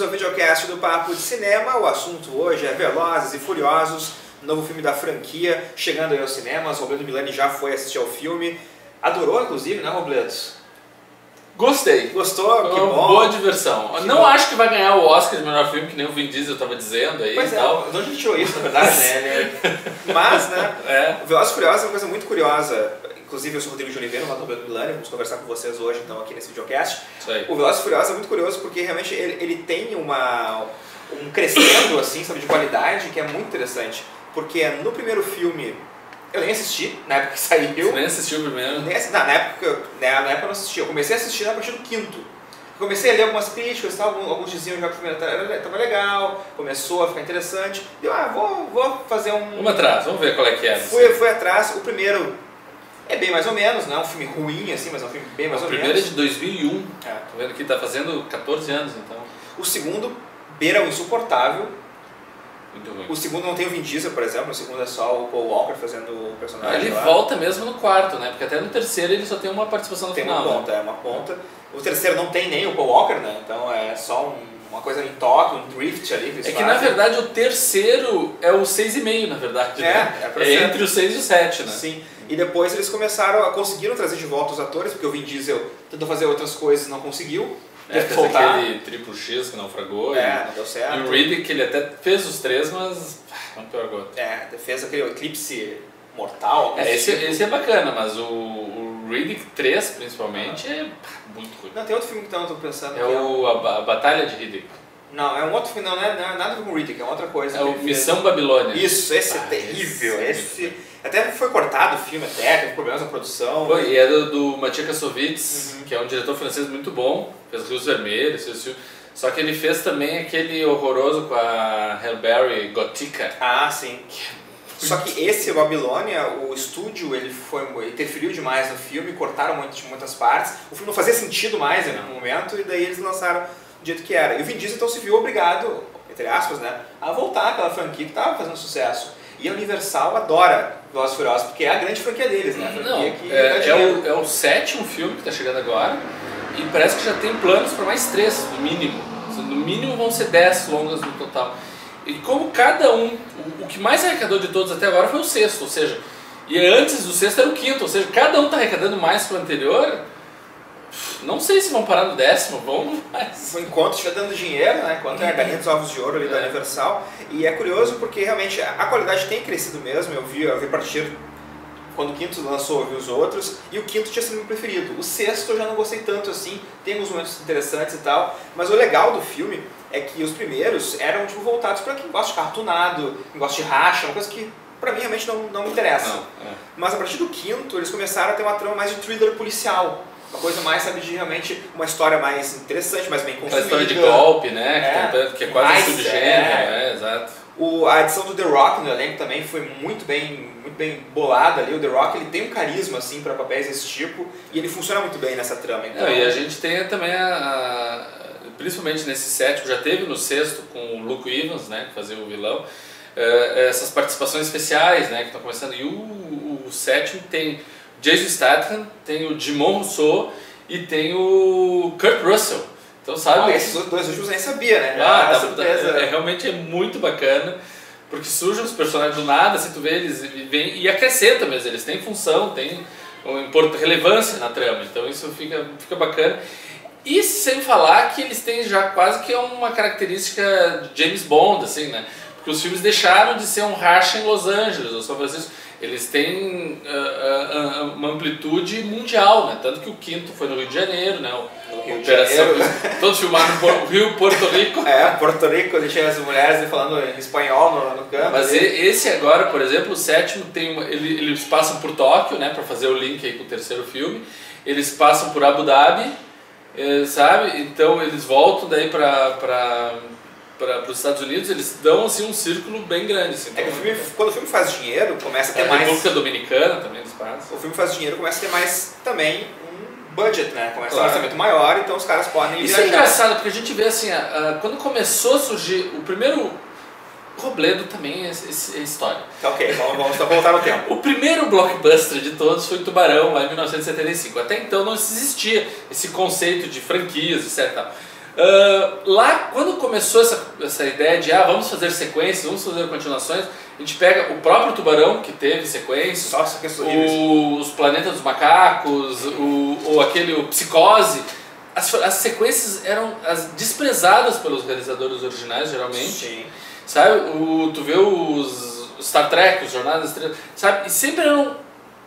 bem-vindos ao videocast do Papo de Cinema. O assunto hoje é Velozes e Furiosos, novo filme da franquia, chegando aí aos cinemas. Robledo Milani já foi assistir ao filme. Adorou, inclusive, né, Robledo? Gostei. Gostou? Que bom. Boa diversão. Que não bom. Acho que vai ganhar o Oscar de melhor filme, que nem o Vin Diesel estava dizendo aí. Pois e é, tal. de onde a gente tirou isso, na verdade, né? Mas, né, Velozes e Furiosos é uma coisa muito curiosa. Inclusive, eu sou o Rodrigo de Oliveira, o Robledo Milani, vamos conversar com vocês hoje, então, aqui nesse videocast. Isso aí. O Velozes e Furiosos é muito curioso porque realmente ele tem um crescendo, assim, sabe, de qualidade que é muito interessante. Porque no primeiro filme, eu nem assisti, na época que saiu. Você nem assistiu o primeiro? Na época eu não assisti, eu comecei a assistir a partir do quinto. Comecei a ler algumas críticas, alguns diziam já que o primeiro estava legal, começou a ficar interessante. Eu, vou fazer um... Vamos atrás, vamos ver qual é que é. Fui atrás, o primeiro é bem mais ou menos, não é um filme ruim assim, mas é um filme bem mais ou menos. O primeiro é de 2001, É. tô vendo que tá fazendo 14 anos então. O segundo beira o insuportável. Muito ruim. O segundo não tem o Vin Diesel, por exemplo, o segundo é só o Paul Walker fazendo o personagem Ele lá. volta mesmo no quarto, né? Porque até no terceiro ele só tem uma participação no Tem final. uma ponta, é uma ponta. O terceiro não tem nem o Paul Walker, né? Então é só uma coisa em toque, um drift ali que eles É que na fazem. verdade o terceiro é o 6,5 na verdade, né? É pra ser. Entre o 6 e o 7, né? Sim. E depois eles conseguiram trazer de volta os atores, porque o Vin Diesel tentou fazer outras coisas e não conseguiu. Teve que Fez soltar. aquele triplo X que naufragou. Não deu certo. E o Riddick, ele até fez os três, mas não pegou. Fez aquele eclipse mortal. Esse é bacana, mas o Riddick 3, principalmente, é muito ruim. Não, tem outro filme que eu tô pensando. É que a Batalha de Riddick. Não, é um outro filme, não é nada a ver com o Riddick, é outra coisa. É que o ele fez. Missão Babilônia. Isso, esse é terrível. Esse até foi cortado o filme, teve problemas na produção. Foi, e é do Mathieu Kassovitz, que é um diretor francês muito bom, fez Rios Vermelhos, fez filme. Só que ele fez também aquele horroroso com a Halle Berry, Gotica. Ah, sim. Só que esse Babilônia, o estúdio, ele interferiu demais no filme, cortaram muitas partes. O filme não fazia sentido mais em algum momento, e daí eles lançaram do jeito que era. E o Vin Diesel então se viu obrigado, entre aspas, né, a voltar àquela franquia que estava fazendo sucesso. E a Universal adora Velozes e Furiosos, porque é a grande franquia deles, né? A franquia Não, que dá dinheiro. é o 7º filme que está chegando agora, e parece que já tem planos para mais 3, no mínimo. No mínimo vão ser 10 longas no total. E como cada um, o que mais arrecadou de todos até agora foi o 6º, ou seja, e antes do 6º era o 5º, ou seja, cada um está arrecadando mais que o anterior. Não sei se vão parar no 10º, vamos mais. Enquanto estiver dando dinheiro, né? Enquanto é a galinha dos ovos de ouro ali da Universal. E é curioso porque realmente a qualidade tem crescido mesmo. Eu vi a partir quando o quinto lançou, eu vi os outros. E o quinto tinha sido meu preferido. O sexto eu já não gostei tanto assim. Tem alguns momentos interessantes e tal. Mas o legal do filme é que os primeiros eram tipo, voltados para quem gosta de carro tunado, quem gosta de racha, uma coisa que pra mim realmente não me interessa. Mas a partir do quinto eles começaram a ter uma trama mais de thriller policial. Uma coisa mais, sabe, de realmente uma história mais interessante, mais bem construída. Uma história de golpe, né? Que é quase um subgênero, exato. A edição do The Rock no elenco também foi muito bem bolada ali. O The Rock ele tem um carisma assim para papéis desse tipo e ele funciona muito bem nessa trama. Então... E a gente tem também principalmente nesse sétimo, já teve no 6º com o Luke Evans, né, que fazia o vilão, essas participações especiais, né, que estão começando. E o 7º tem Jason Statham, tem o Djimon Hounsou e tem o Kurt Russell. Então, sabe? Esses dois últimos eu nem sabia, né? Realmente é muito bacana, porque surgem os personagens do nada, assim, tu vê eles vêm e acrescenta mesmo, eles têm função, têm relevância na trama, então isso fica bacana. E sem falar que eles têm já quase que uma característica de James Bond, assim, né? Porque os filmes deixaram de ser um racha em Los Angeles ou São Francisco. Eles têm uma amplitude mundial, né? Tanto que o quinto foi no Rio de Janeiro, né? Todos filmaram no Rio, Porto Rico. Porto Rico, deixei as mulheres falando em espanhol no canto. Mas esse agora, por exemplo, o 7º eles passam por Tóquio, né? Para fazer o link aí com o terceiro filme. Eles passam por Abu Dhabi, sabe? Então eles voltam daí para os Estados Unidos, eles dão assim um círculo bem grande. Assim, então, quando o filme faz dinheiro, começa a ter mais... A República Dominicana também eles passam. O filme faz dinheiro, começa a ter mais também um budget, né? Começa a ter um orçamento maior, então os caras podem Isso é engraçado, porque a gente vê assim, quando começou a surgir o primeiro... Robledo também é história. Ok, vamos voltar no tempo. O primeiro blockbuster de todos foi Tubarão, lá em 1975. Até então não existia esse conceito de franquias, etc. Lá, quando começou essa ideia de vamos fazer sequências, vamos fazer continuações, a gente pega o próprio Tubarão, que teve sequências, Nossa, que os Planetas dos Macacos, o Psicose. As sequências eram desprezadas pelos realizadores originais, geralmente. Sim. Sabe? Tu vê os Star Trek, os Jornadas das Estrelas, sabe? E sempre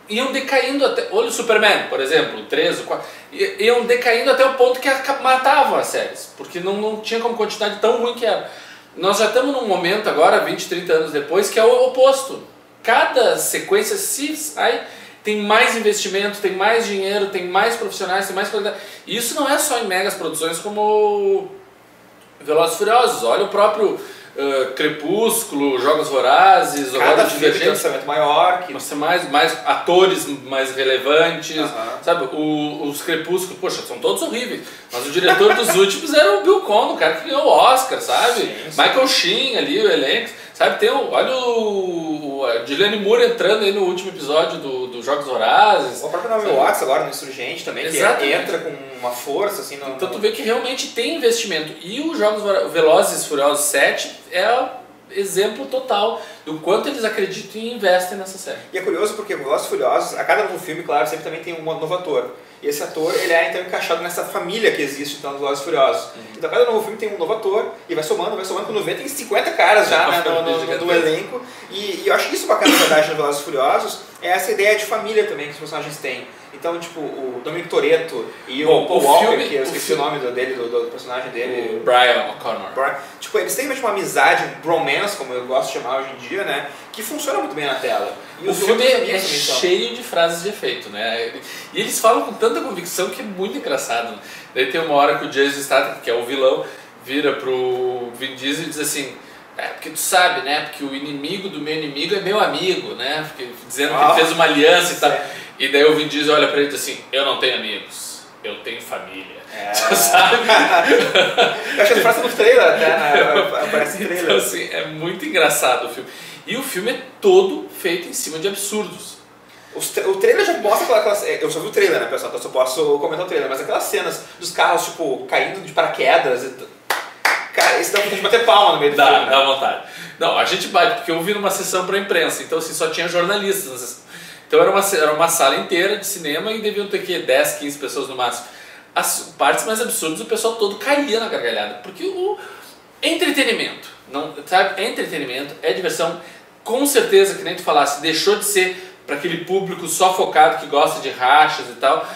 iam decaindo até... Olha o Superman, por exemplo, o 3, o 4... Iam decaindo até o ponto que matavam as séries, porque não tinha como continuar de tão ruim que era. Nós já estamos num momento agora, 20, 30 anos depois, que é o oposto. Cada sequência, se sai, tem mais investimento, tem mais dinheiro, tem mais profissionais, tem mais qualidade. E isso não é só em megas produções como Velozes e Furiosos. Olha o próprio Crepúsculo, Jogos Vorazes, cada filme tem um orçamento maior, mais atores mais relevantes, sabe? Os Crepúsculos, poxa, são todos horríveis, mas o diretor dos últimos era o Bill Condon, o cara que ganhou o Oscar, sabe? Sim. Michael Sheen ali, o elenco, sabe? Olha a Julianne Moore entrando aí no último episódio dos Jogos Vorazes. O próprio Naomi Watts agora no Insurgente também, que entra com uma força assim. Então tu vê que realmente tem investimento. E os Velozes e Furiosos 7 é exemplo total do quanto eles acreditam e investem nessa série. E é curioso porque Velozes e Furiosos, a cada novo filme, claro, sempre também tem um novo ator. E esse ator, ele é então encaixado nessa família que existe então, nos Velozes e Furiosos. Então cada novo filme tem um novo ator e vai somando, quando vê tem 50 caras já no elenco. E eu acho que isso bacana, na verdade, no Velozes e Furiosos, é essa ideia de família também que os personagens têm. Então, tipo, o Dominic Toretto e o Paul Walker, que eu esqueci o nome do personagem dele. O Brian O'Connor. Tipo, eles têm uma amizade, um bromance, como eu gosto de chamar hoje em dia, né? Que funciona muito bem na tela. E o filme é cheio de frases de efeito, né? E eles falam com tanta convicção que é muito engraçado. Daí tem uma hora que o Jason Statham, que é o vilão, vira pro Vin Diesel e diz assim: porque tu sabe, né? Porque o inimigo do meu inimigo é meu amigo, né? Dizendo que ele fez uma aliança e tal. E daí o Vin Diesel olha pra ele e diz assim: eu não tenho amigos, eu tenho família. Sabe? Eu acho que ele faz no trailer até, né? Aparece no trailer. Então, assim, é muito engraçado o filme. E o filme é todo feito em cima de absurdos. O trailer já mostra aquelas... Eu só vi o trailer, né, pessoal? Então eu só posso comentar o trailer. Mas aquelas cenas dos carros, tipo, caindo de paraquedas... Cara, isso dá vontade de bater palma no meio do filme. Dá vontade. Não, a gente bate, porque eu vi numa sessão pra imprensa. Então, assim, só tinha jornalistas na sessão. Então era uma sala inteira de cinema e deviam ter, 10, 15 pessoas no máximo. As partes mais absurdas, o pessoal todo caía na gargalhada. Porque o entretenimento, sabe? É entretenimento, é diversão. Com certeza, que nem tu falasse, deixou de ser para aquele público só focado que gosta de rachas e tal.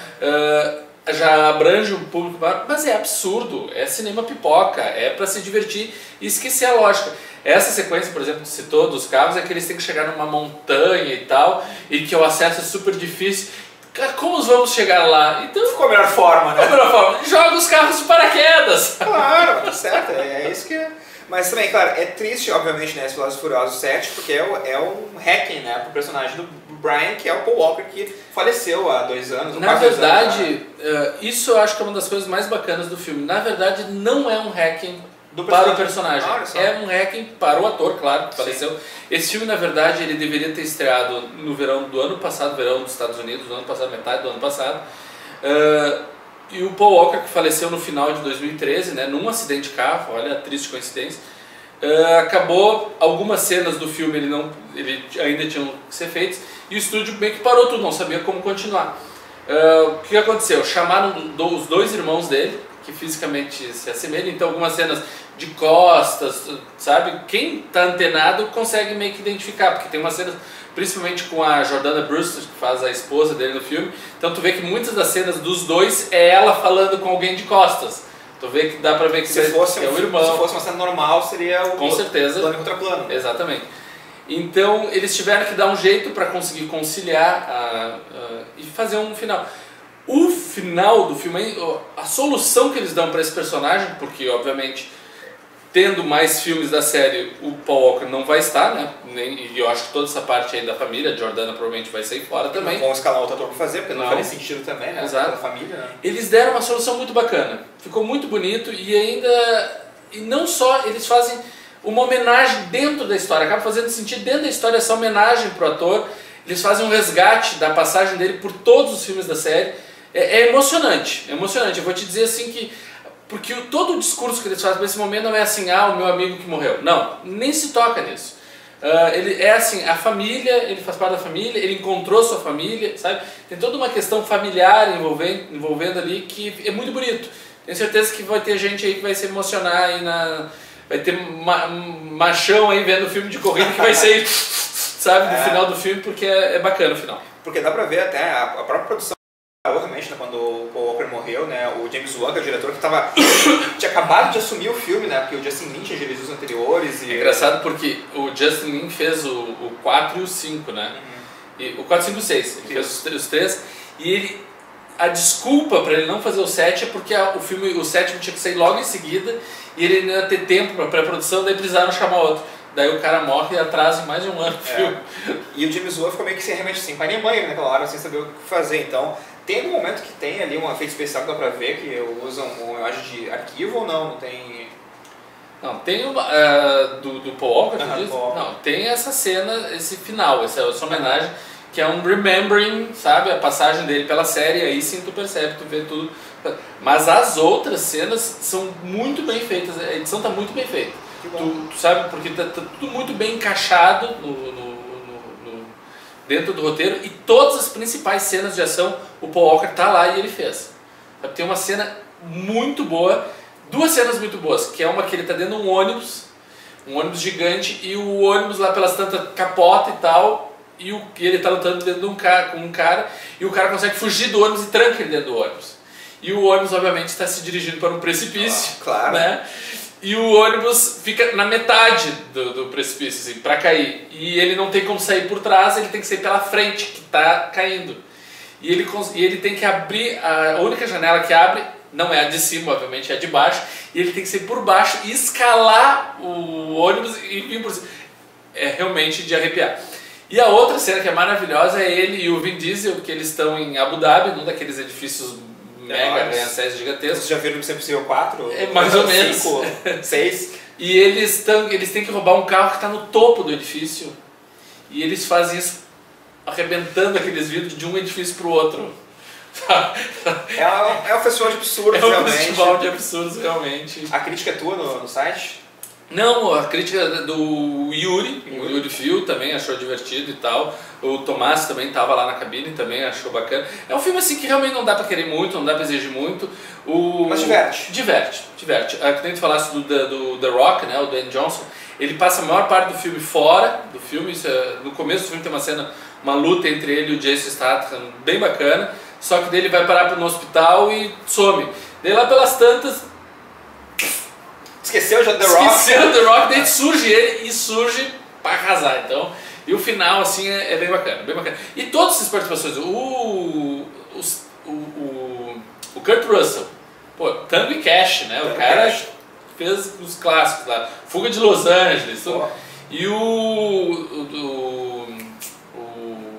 Já abrange um público maior, mas é absurdo, é cinema pipoca, é para se divertir e esquecer a lógica. Essa sequência, por exemplo, que citou dos carros, é que eles têm que chegar numa montanha e tal, e que o acesso é super difícil. Cara, como vamos chegar lá? Então, ficou a melhor forma, né? A melhor forma, joga os carros de paraquedas. Claro, tá certo, é isso que é. Mas também, claro, é triste, obviamente, né, esse Velozes e Furiosos 7, porque é um hacking, né, pro personagem do Brian, que é o Paul Walker, que faleceu há 2 anos. Na verdade, isso eu acho que é uma das coisas mais bacanas do filme. Na verdade, não é um hacking para o personagem. É um hacking para o ator, claro, que faleceu. Sim. Esse filme, na verdade, ele deveria ter estreado no verão do ano passado, verão dos Estados Unidos, no ano passado, metade do ano passado. E o Paul Walker, que faleceu no final de 2013, né, num acidente de carro, olha a triste coincidência, acabou, algumas cenas do filme ele ainda tinham que ser feitas, e o estúdio meio que parou tudo, não sabia como continuar. O que aconteceu? Chamaram os 2 irmãos dele, que fisicamente se assemelham, então algumas cenas de costas, sabe? Quem está antenado consegue meio que identificar, porque tem umas cenas, principalmente com a Jordana Brewster, que faz a esposa dele no filme, então tu vê que muitas das cenas dos 2 é ela falando com alguém de costas. Tu vê que dá pra ver que se fosse é o irmão. Se fosse uma cena normal, seria o com certeza plano contra plano. Exatamente. Então eles tiveram que dar um jeito para conseguir conciliar e fazer um final. O final do filme, a solução que eles dão para esse personagem, porque obviamente tendo mais filmes da série, o Paul Walker não vai estar, né? E eu acho que toda essa parte aí da família, a Jordana provavelmente vai sair fora também. Não vão escalar outro ator para fazer, porque não faria sentido também, né? Exato. Da família, né? Eles deram uma solução muito bacana, ficou muito bonito e não só eles fazem uma homenagem dentro da história, acaba fazendo sentido dentro da história essa homenagem pro ator, eles fazem um resgate da passagem dele por todos os filmes da série. É emocionante, eu vou te dizer assim que Porque todo o discurso que eles fazem nesse momento não é assim, o meu amigo que morreu. Não, nem se toca nisso. Ele é assim, a família, ele faz parte da família, ele encontrou sua família, sabe? Tem toda uma questão familiar envolvendo ali que é muito bonito. Tenho certeza que vai ter gente aí que vai se emocionar aí vai ter machão aí vendo o filme de corrida que vai ser, sabe, no final do filme, porque é bacana o final. Porque dá pra ver até a própria produção, realmente, né, quando o Paul Walker morreu, né, o James Wan, que é o diretor, que tinha acabado de assumir o filme, né, porque o Justin Lin tinha dirigido os anteriores. É engraçado porque o Justin Lin fez o 4 e o 5, né? E o 4, 5 e o 6, ele fez os 3, e a desculpa para ele não fazer o 7 é porque o sétimo tinha que sair logo em seguida e ele não ia ter tempo para pré-produção, daí precisaram chamar outro. Daí o cara morre e atrasa mais de um ano o filme. E o James Wan ficou meio que realmente sem pai nem mãe naquela hora, sem saber o que fazer. Então, tem algum momento que tem ali um efeito especial que dá pra ver, que usam uma imagem de arquivo ou não? Não tem... Não, tem uma do Paul Walker, não, tem essa cena, esse final, essa homenagem, que é um remembering, sabe, a passagem dele pela série, aí sim tu percebe, tu vê tudo. Mas as outras cenas são muito bem feitas, a edição tá muito bem feita. Tu sabe, porque tá tudo muito bem encaixado dentro do roteiro, e todas as principais cenas de ação o Paul Walker tá lá e ele fez. Tem uma cena muito boa, duas cenas muito boas, que é uma que ele tá dentro de um ônibus gigante, e o ônibus lá pelas tantas capota e tal, e ele tá lutando dentro de com um cara, e o cara consegue fugir do ônibus e tranca ele dentro do ônibus. E o ônibus obviamente está se dirigindo para um precipício, claro, né? E o ônibus fica na metade do precipício, assim, para cair. E ele não tem como sair por trás, ele tem que sair pela frente, que está caindo. E ele tem que abrir, a única janela que abre, não é a de cima, obviamente, é a de baixo. E ele tem que sair por baixo e escalar o ônibus e vir por cima. É realmente de arrepiar. E a outra cena que é maravilhosa é ele e o Vin Diesel, que eles estão em Abu Dhabi, num daqueles edifícios mega, arranha-céus gigantescos. Vocês já viram no Sempre Possível 4? É, mais ou menos. 5, 6. E eles têm que roubar um carro que está no topo do edifício. E eles fazem isso arrebentando aqueles vidros de um edifício para o outro. É um festival de absurdos, realmente. É um festival de absurdos, realmente. A crítica é tua no site? Não, a crítica do Yuri, o Yuri Fio também achou divertido e tal. O Tomás também estava lá na cabine, também achou bacana. É um filme assim que realmente não dá pra querer muito, não dá pra exigir muito. Mas diverte. Diverte. A que tu falasse do The Rock, né, o Dwayne Johnson, ele passa a maior parte do filme fora do filme. No começo do filme tem uma cena, uma luta entre ele e o Jason Statham bem bacana, só que daí ele vai parar no hospital e some. Daí lá pelas tantas... Esqueceu já The Rock? Esqueceu The Rock, daí surge ele e surge pra arrasar. Então, e o final assim é bem bacana, bem bacana. E todas essas participações, o Kurt Russell, pô, Tango e Cash, né? O cara fez os clássicos lá, Fuga de Los Angeles, e o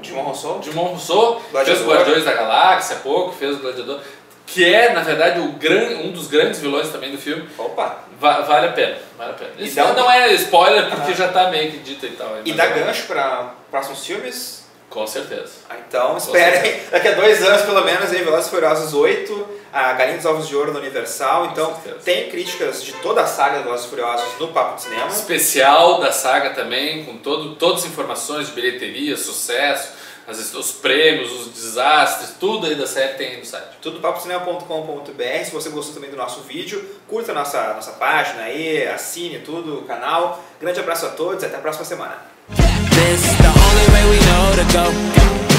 Djimon Hounsou fez o Guardiões da Galáxia há pouco, fez o Gladiador, que é, na verdade, um dos grandes vilões também do filme. Opa! Vale a pena, vale a pena. Isso não é spoiler, porque já tá meio que dito e tal. E dá gancho para próximos filmes? Com certeza. Então, esperem, daqui a 2 anos pelo menos, aí, Velozes e Furiosos 8, a Galinha dos Ovos de Ouro da Universal. Então, tem críticas de toda a saga Velozes e Furiosos no Papo de Cinema. Especial da saga também, com todas as informações de bilheteria, sucesso, os prêmios, os desastres, tudo aí da série tem aí no site. Tudo papocinema.com.br. Se você gostou também do nosso vídeo, curta a nossa página aí, assine tudo, o canal. Grande abraço a todos e até a próxima semana. This the only way we know to go.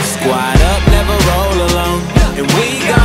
Squad up, never roll alone. And we go